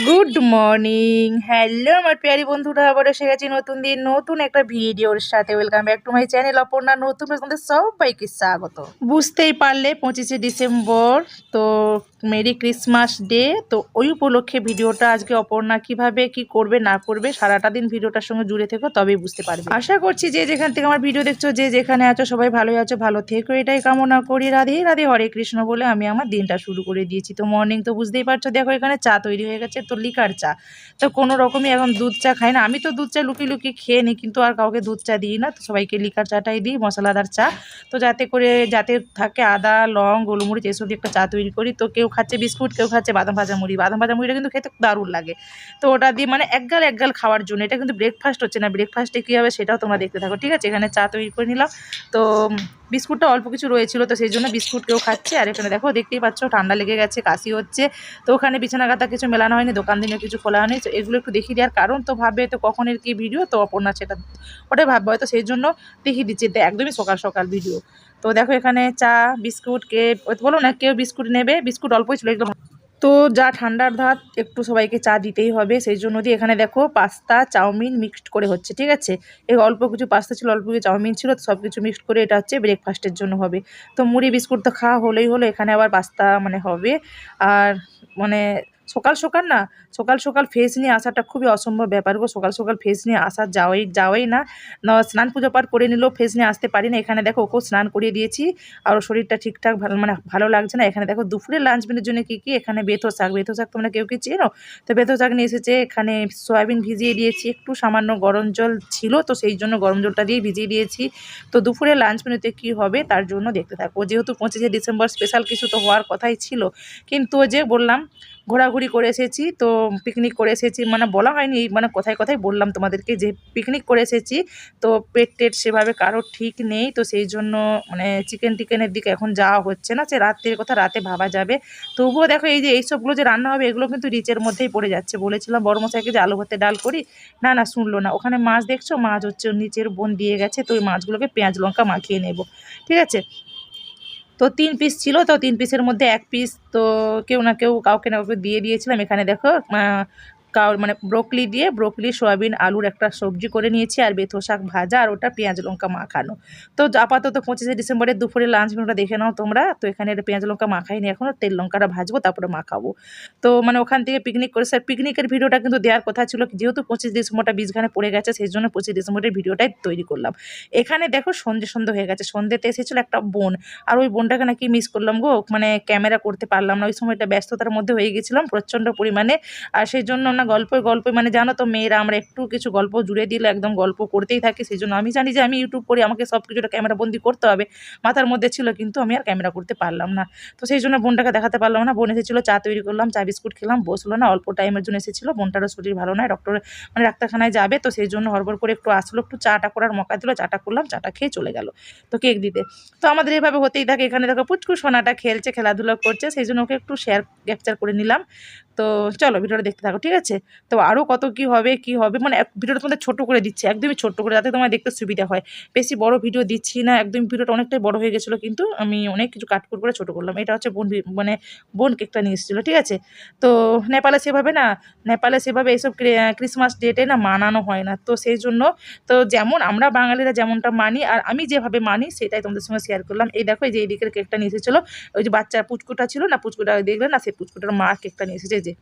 Good morning, hello আমার প্যারি বন্ধুরা, আবার এসে গেছি নতুন দিন নতুন একটা ভিডিওর সাথে। Welcome back to my channel Aparna নতুন তোমাদের সবাইকে স্বাগত। বুঝতেই পারলে 25শে ডিসেম্বর, তো মেরি ক্রিসমাস ডে। তো ওই উপলক্ষে ভিডিওটা আজকে অপর্ণা কিভাবে কি করবে না করবে সারাটা দিন ভিডিওটার সঙ্গে জুড়ে থেকো, তবেই বুঝতে পারবে। আশা করছি যে যেখান থেকে আমার ভিডিও দেখছো, যে যেখানে আছো সবাই ভালোই আছো, ভালো থেকো এটাই কামনা করি। রাধে রাধে, হরে কৃষ্ণ বলে আমি আমার দিনটা শুরু করে দিয়েছি। তো মর্নিং তো বুঝতেই পারছো, দেখো এখানে চা তৈরি হয়ে গেছে, তো লিকার চা। তো কোনো রকমই এখন দুধ চা খাই না, আমি তো দুধ চা লুকিয়ে লুকিয়ে খেয়ে নিই, কিন্তু আর কাউকে দুধ চা দিই না, তো সবাইকে লিকার চাটাই দিই, মশলাদার চা। তো যাতে থাকে আদা লং গোলমরিচ এসব দিয়ে একটা চা তৈরি করি। তো কেউ খাচ্ছে বিস্কুট, কেউ খাচ্ছে বাদাম ভাজা মুড়ি। বাদাম ভাজা মুড়িটা কিন্তু খেতে দারুণ লাগে। তো ওটা দিয়ে মানে একগাল খাওয়ার জন্য, এটা কিন্তু ব্রেকফাস্ট হচ্ছে না। ব্রেকফাস্টে কী হবে সেটাও তোমরা দেখতে থাকো, ঠিক আছে। এখানে চা তৈরি করে নিলাম। তো বিস্কুটটা অল্প কিছু রয়েছিল, তো সেই জন্য বিস্কুট কেউ খাচ্ছে। আর এখানে দেখো দেখতেই পাচ্ছ ঠান্ডা লেগে গেছে, কাশি হচ্ছে। তো ওখানে বিছানা কাঁথা কিছু মেলানো হয়নি, দোকান দিনে কিছু খোলা হয়নি। তো এগুলো একটু দেখিয়ে দেওয়ার কারণ, তো ভাববে তো কখনের কি ভিডিও, তো অপর্ণা সেটা ওটাই ভাববে হয়তো, সেই জন্য দেখিয়ে দিচ্ছি। এটা একদমই সকাল সকাল ভিডিও। তো দেখো এখানে চা বিস্কুট বলো না, কেউ বিস্কুট নেবে, বিস্কুট অল্পই ছিল একদম। তো যা ঠান্ডার ধাত একটু সবাইকে চা দিতেই হবে, সেই জন্য দিয়ে এখানে দেখো পাস্তা চাউমিন মিক্সড করে হচ্ছে, ঠিক আছে। এই অল্প কিছু পাস্তা ছিল, অল্প কিছু চাউমিন ছিল, তো সব কিছু মিক্সড করে এটা হচ্ছে ব্রেকফাস্টের জন্য হবে। তো মুড়ি বিস্কুট তো খাওয়া হলেই হলো, এখানে আবার পাস্তা মানে হবে। আর মানে সকাল সকাল না, সকাল সকাল ফেস নিয়ে আসাটা খুবই অসম্ভব ব্যাপার গো। সকাল সকাল ফেস নিয়ে আসা যাওয়াই না। স্নান পুজো পাঠ করে নিলেও ফেস নিয়ে আসতে পারি না। এখানে দেখো ওকেও স্নান করিয়ে দিয়েছি, আর শরীরটা ঠিকঠাক ভালো লাগছে না। এখানে দেখো দুপুরে লাঞ্চ মেনুর জন্য কি এখানে বেথো শাক তোমরা কেউ কি চেনো? তো বেথো শাক নিয়ে এসেছে। এখানে সয়াবিন ভিজিয়ে দিয়েছি, একটু সামান্য গরম জল ছিল, তো সেই জন্য গরম জলটা দিয়ে ভিজিয়ে দিয়েছি। তো দুপুরে লাঞ্চ মেনুতে কি হবে তার জন্য দেখতে থাকবো। যেহেতু 25শে ডিসেম্বর স্পেশাল কিছু তো হওয়ার কথাই ছিল, কিন্তু ওই যে বললাম ঘোরাঘুরি করে এসেছি, তো পিকনিক করে এসেছি, মানে বলা হয়নি, মানে কথায় কথায় বললাম তোমাদেরকে যে পিকনিক করে এসেছি। তো পেট টেট সেভাবে কারোর ঠিক নেই, তো সেই জন্য মানে চিকেন টিকেনের দিকে এখন যাওয়া হচ্ছে না। সে রাত্রের কথা রাতে ভাবা যাবে। তবুও দেখো এই যে এইসবগুলো যে রান্না হবে এগুলো কিন্তু রিচের মধ্যেই পড়ে যাচ্ছে। বলেছিলাম বড়মশাইকে যে আলু ভাতে ডাল করি, না শুনলো না। ওখানে মাছ দেখছো, মাছ হচ্ছে নিচের বোন দিয়ে গেছে, তো ওই মাছগুলোকে পেঁয়াজ লঙ্কা মাখিয়ে নেব, ঠিক আছে। তো 3 পিস ছিল, তো 3 পিসের মধ্যে 1 পিস তো কেউ না কেউ কাউকে না কাউকে দিয়ে দিয়েছিলাম। এখানে দেখো মানে ব্রোকলি সয়াবিন আলুর একটা সবজি করে নিয়েছি, আর বেথো শাক ভাজা, আর ওটা পেঁয়াজ লঙ্কা মাখানো। তো আপাতত 25শে ডিসেম্বরের দুপুরে লাঞ্চ মেনুটা দেখে নাও তোমরা। তো এখানে এটা পেঁয়াজ লঙ্কা মাখাইনি এখনও, তেল লঙ্কাটা ভাজবো তারপরে মাখাবো। তো মানে ওখান থেকে পিকনিক করে স্যার, পিকনিকের ভিডিওটা কিন্তু দেওয়ার কথা ছিল, যেহেতু 25 ডিসেম্বরটা বীজখানে পড়ে গেছে, সেই জন্য 25 ডিসেম্বরের ভিডিওটাই তৈরি করলাম। এখানে দেখো সন্ধে হয়ে গেছে, সন্ধেতে এসেছিলো একটা বোন, আর ওই বোনটাকে নাকি মিস করলাম গো, মানে ক্যামেরা করতে পারলাম না, ওই সময়টা ব্যস্ততার মধ্যে হয়ে গেছিলাম প্রচণ্ড পরিমাণে। আর সেই জন্য না গল্পে মানে জানো তো মেয়েরা আমরা একটু কিছু গল্প জুড়ে দিলে একদম গল্প করতেই থাকি। সেই জন্য আমি জানি যে আমি ইউটিউব করি, আমাকে সব কিছুটা ক্যামেরা বন্দি করতে হবে, মাথার মধ্যে ছিল, কিন্তু আমি আর ক্যামেরা করতে পারলাম না। তো সেই জন্য বোনটাকে দেখাতে পারলাম না। বোন এসেছিলো, চা তৈরি করলাম, চা বিস্কুট খেলাম, বসলো না, অল্প টাইমের জন্য এসেছিলো। বোনটারও শরীর ভালো নয়, মানে ডাক্তারখানায় যাবে, তো সেই জন্য হড়বড় করে একটু আসলো, একটু চাটা করার মকা দিল, চাটা করলাম, চাটা খেয়ে চলে গেল তো কেক দিতে। তো আমাদের এভাবে হতেই থাকে। এখানে দেখো পুচকু সোনাটা খেলছে, খেলাধুলা করছে, সেই জন্য ওকে একটু ক্যাপচার করে নিলাম। তো চলো ভিডিওটা দেখতে থাকো, ঠিক আছে। তো আরও কত কি হবে মানে ভিডিওটা তোমাদের ছোট করে দিচ্ছি, একদমই ছোট করে, যাতে তোমার দেখতে সুবিধা হয়। বেশি বড় ভিডিও দিচ্ছি না, একদম ভিডিওটা অনেকটাই বড় হয়ে গেছিলো, কিন্তু আমি অনেক কিছু কাট করে ছোট করলাম। এটা হচ্ছে মানে বোন কেকটা নিয়ে এসেছিলো, ঠিক আছে। তো নেপালে সেভাবে এইসব ক্রিসমাস ডেটে না মানানো হয় না, তো সেই জন্য তো যেমন আমরা বাঙালিরা যেমনটা মানি, আর আমি যেভাবে মানি সেটাই তোমাদের সঙ্গে শেয়ার করলাম। এই দেখো এই যে এই দিকের কেকটা নিয়ে এসেছিলো, ওই যে বাচ্চা পুচকুটা ছিল না, পুচকুটা দেখলে না, সেই পুচকুটার মা কেকটা নিয়ে এসেছে, যে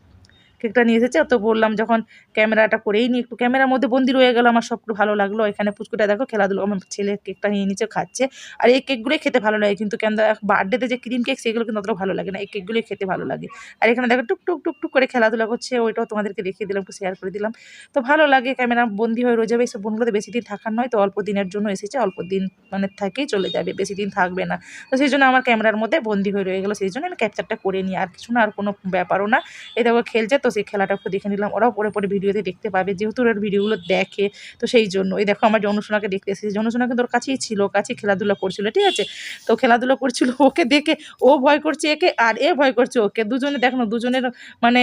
কেকটা নিয়ে এসেছে। তো বললাম যখন ক্যামেরাটা করেই নি, একটু ক্যামেরার মধ্যে বন্দি রয়ে গেল, আমার সব একটু ভালো লাগলো। এখানে পুচকুটা দেখো খেলাধুলো, আমার ছেলে কেকটা নিয়ে নিচে খাচ্ছে। আর এই কেকগুলোই খেতে ভালো লাগে, কিন্তু কেন বার্থডেতে যে ক্রিম কেক সেগুলো কিন্তু অতটা ভালো লাগে না, এই কেকগুলোই খেতে ভালো লাগে। আর এখানে দেখো টুক করে খেলাধুলা করছে, ওইটাও তোমাদেরকে দেখিয়ে দিলাম, একটু শেয়ার করে দিলাম। তো ভালো লাগে, ক্যামেরা বন্দি হয়ে রয়ে যাবে। এইসব বোনগুলোতে বেশি দিন থাকার নয়, তো অল্প দিনের জন্য এসেছে, অল্প দিন মানে থেকেই চলে যাবে, বেশি দিন থাকবে না। তো সেই জন্য আমার ক্যামেরার মধ্যে বন্দি হয়ে রয়ে গেলো, সেই জন্য আমি ক্যাপচারটা করে নিই, আর কিছু না, আর কোনো ব্যাপারও না। এই দেখো খেলছে, তো সেই খেলাটা একটু দেখে নিলাম। ওরাও পরে পরে ভিডিওতে দেখতে পাবে, যেহেতু ওরা ভিডিওগুলো দেখে, তো সেই জন্য এই দেখো আমার জনসোনাকে দেখতে এসেছি। জনসোনা কিন্তু ওর কাছেই ছিল, কাছেই খেলাধুলা করছিল, ঠিক আছে। তো খেলাধুলা করছিল, ওকে দেখে ও ভয় করছে একে আর এ ভয় করছে ওকে। দুজনে দেখো না, দুজনের মানে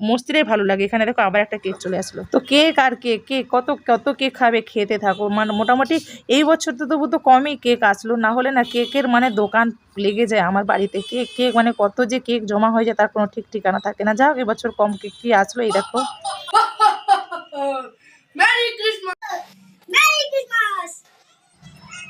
মস্তিটাই ভালো লাগে। এখানে দেখো আবার একটা কেক চলে আসলো। তো কেক আর কেক, কেক কত কত কেক খাবে, খেতে থাকো। মানে মোটামুটি এই বছর তো তবু তো কমই কেক আসলো, না হলে না কেকের মানে দোকান লেগে যায় আমার বাড়িতে। কেক কেক মানে কত যে কেক জমা হয়ে যায় তার কোনো ঠিক ঠিকানা থাকে না। যাক এবছর কম কেক কি আসলো, এই দেখো।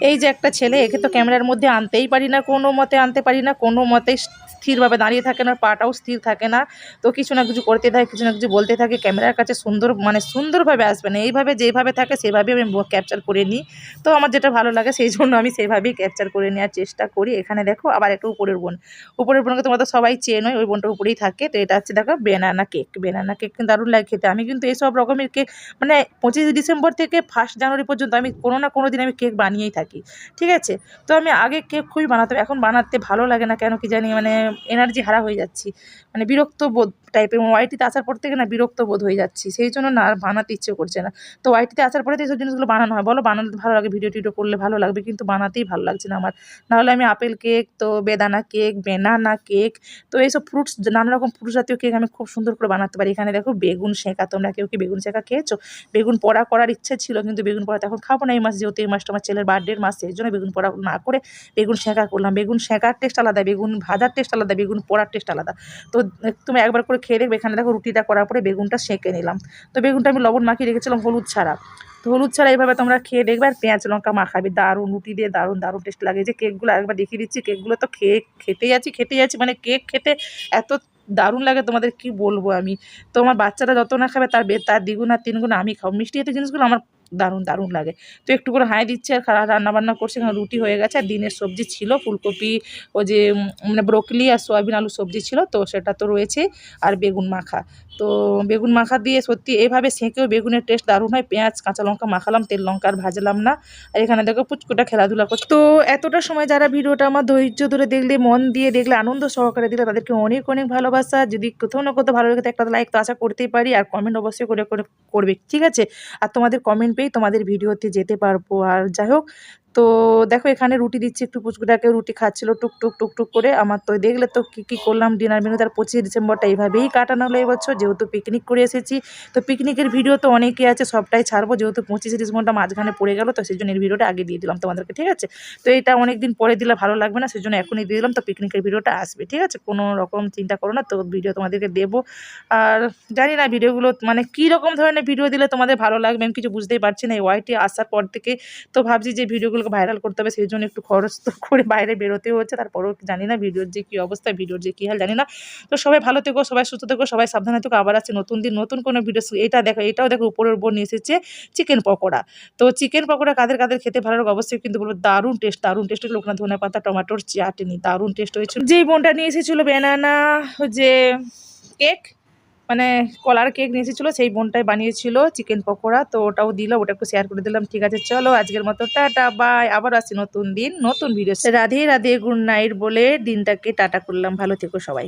এই যে একটা ছেলে, একে তো ক্যামেরার মধ্যে আনতেই পারি না, কোনো মতে আনতে পারি না, কোনো মতেই স্থিরভাবে দাঁড়িয়ে থাকে না, পাটাও স্থির থাকে না। তো কিছু না কিছু করতে থাকে, কিছু না কিছু বলতে থাকে। ক্যামেরার কাছে সুন্দর মানে সুন্দরভাবে আসবে না, এইভাবে যেভাবে থাকে সেভাবেই আমি ক্যাপচার করে নিই। তো আমার যেটা ভালো লাগে সেই জন্য আমি সেইভাবেই ক্যাপচার করে নেওয়ার চেষ্টা করি। এখানে দেখো আবার একটা উপরের বোন, উপরের বোনকে তোমরা তো সবাই চেনোই, ওই বোনটা উপরেই থাকে। তো এটা হচ্ছে দেখো বেনানা কেক। বেনানা কেক কিন্তু দারুণ লাগে খেতে। আমি কিন্তু এইসব রকমের কেক মানে 25 ডিসেম্বর থেকে 1 জানুয়ারি পর্যন্ত আমি কোনো না কোনো দিন আমি কেক বানিয়েই থাকি, ঠিক আছে। তো আমি আগে কেক খুবই বানাতাম, এখন বানাতে ভালো লাগে না, কেন কি জানি, মানে এনার্জি হারা হয়ে যাচ্ছি, মানে বিরক্ত বোধ টাইপের। ওয়াইটিতে আসার পর থেকে না বিরক্ত বোধ হয়ে যাচ্ছি, সেই জন্য না আর বানাতে ইচ্ছে করছে না। তো ওয়াইটিতে আসার পরে তো এইসব জিনিসগুলো বানানো হয়, বলো বানাতে ভালো লাগে, ভিডিও টিডিও করলে ভালো লাগবে, কিন্তু বানাতেই ভালো লাগছে না আমার। নাহলে আমি আপেল কেক, তো বেদানা কেক, বেনানা কেক, তো এইসব ফ্রুটস, নানা রকম ফ্রুটস জাতীয় কেক আমি খুব সুন্দর করে বানাতে পারি। এখানে দেখো বেগুন শেঁকা, তোমরা কেউ কি বেগুন শেঁকা খেয়েছো? বেগুন পোড়া করার ইচ্ছা ছিল, কিন্তু বেগুন পোড়া এখন খাবো না এই মাস, যেহেতু এই মাসটা আমার ছেলের বার্থডের মাস, সেই জন্য বেগুন পোড়া না করে বেগুন শেঁকা করলাম। বেগুন শেঁকার টেস্ট আলাদা, বেগুন ভাজার টেস্ট আলাদা, বেগুন পোড়ার টেস্ট আলাদা। তো তুমি একবার করে খেয়ে দেখবে। এখানে দেখো রুটিটা করার পরে বেগুনটা সেঁকে নিলাম। তো বেগুনটা আমি লবণ মাখিয়ে রেখেছিলাম হলুদ ছাড়া। তো হলুদ ছাড়া এইভাবে তোমরা খেয়ে দেখবে, আর পেঁয়াজ লঙ্কা মাখাবে, দারুণ রুটি দিয়ে দারুণ দারুণ টেস্ট লাগে। যে কেকগুলো একবার দেখিয়ে দিচ্ছি, কেকগুলো তো খেতেই যাচ্ছি, মানে কেক খেতে এত দারুণ লাগে তোমাদের কি বলবো আমি। তো আমার বাচ্চারা যত না খাবে তার দ্বিগুণ আর তিনগুণ আমি খাবো। মিষ্টি জাতীয় জিনিসগুলো আমার দারুণ দারুণ লাগে। তো একটু করে হাই দিচ্ছে আর রান্নাবান্না করছে। এখানে রুটি হয়ে গেছে, আর দিনের সবজি ছিল ফুলকপি, ও যে মানে ব্রোকলি আর সয়াবিন আলু সবজি ছিল, তো সেটা তো রয়েছে, আর বেগুন মাখা। তো বেগুন মাখা দিয়ে সত্যি এভাবে সেঁকেও বেগুনের টেস্ট দারুণ হয়। পেঁয়াজ কাঁচা লঙ্কা মাখালাম, তেল লঙ্কা আর ভাজলাম না। আর এখানে দেখো পুচকুটা খেলাধুলা করছে। তো এতটা সময় যারা ভিডিওটা আমার ধৈর্য ধরে দেখলে, মন দিয়ে দেখলে, আনন্দ সহকারে দিলে, তাদেরকে অনেক অনেক ভালোবাসা। যদি কোথাও না কোথাও ভালো লাগে একটা লাইক তো আশা করতেই পারি, আর কমেন্ট অবশ্যই করে করে করবে, ঠিক আছে। আর তোমাদের কমেন্ট পেয়েই তোমাদের ভিডিওতে যেতে পারবো। আর যাই হোক, তো দেখো এখানে রুটি দিচ্ছি, একটু পুচকুটাকে রুটি খাচ্ছিল টুকটুক টুকটুক করে। আমার তো দেখলে তো কী করলাম ডিনার মেনু। তার 25 ডিসেম্বরটা এইভাবেই কাটানো হলো এবছর, যেহেতু পিকনিক করে এসেছি। তো পিকনিকের ভিডিও তো অনেকই আছে, সবটাই ছাড়বো, যেহেতু 25 ডিসেম্বরটা মাঝখানে পড়ে গেল, তো সেই জন্য এর ভিডিওটা আগে দিয়ে দিলাম তোমাদেরকে, ঠিক আছে। তো এটা অনেক দিন পরে দিলে ভালো লাগবে না, সেই জন্য এখনই দিয়ে দিলাম। তো পিকনিকের ভিডিওটা আসবে, ঠিক আছে, কোনো রকম চিন্তা করো না। তো ভিডিও তোমাদেরকে দেবো। আর জানি না ভিডিওগুলো মানে কী রকম ধরনের ভিডিও দিলে তোমাদের ভালো লাগবে, আমি কিছু বুঝতেই পারছি না। এই ওয়াইটি আসার পর থেকে তো ভাবছি যে ভিডিওগুলোকে ভাইরাল করতে হবে, সেই জন্য একটু খরচ তো করে বাইরে বেরোতেও হচ্ছে। তারপরেও জানি না ভিডিওর যে কী অবস্থা, ভিডিওর যে কী হাল জানি না। তো সবাই ভালো থেকো, সবাই সুস্থ থেকো, সবাই সাবধানে থেকো। আবার আছে নতুন দিন, নতুন কোনো ভিডিও। এটাও দেখো উপরের উপর নিয়ে এসেছে চিকেন পকোড়া। তো চিকেন পকোড়া কাদের কাদের খেতে ভালো লাগে অবশ্যই কিন্তু বলবো। দারুণ টেস্ট, দারুণ টেস্ট। লোকনা ধনে পাতা টমেটোর চাটনি, দারুণ টেস্ট হয়েছিল। যেই বোনটা নিয়ে এসেছিলো বেনানা যে কেক, মানে কলার কেক নিয়ে এসেছিলো, সেই বোনটাই বানিয়েছিল চিকেন পকোড়া। তো ওটাও দিল, ওটা একটু শেয়ার করে দিলাম, ঠিক আছে। চলো আজকের মতো টাটা বাই, আবার আসি নতুন দিন নতুন video. Radhe Radhe, good night বলে দিনটাকে টাটা করলাম। ভালো থেকো সবাই।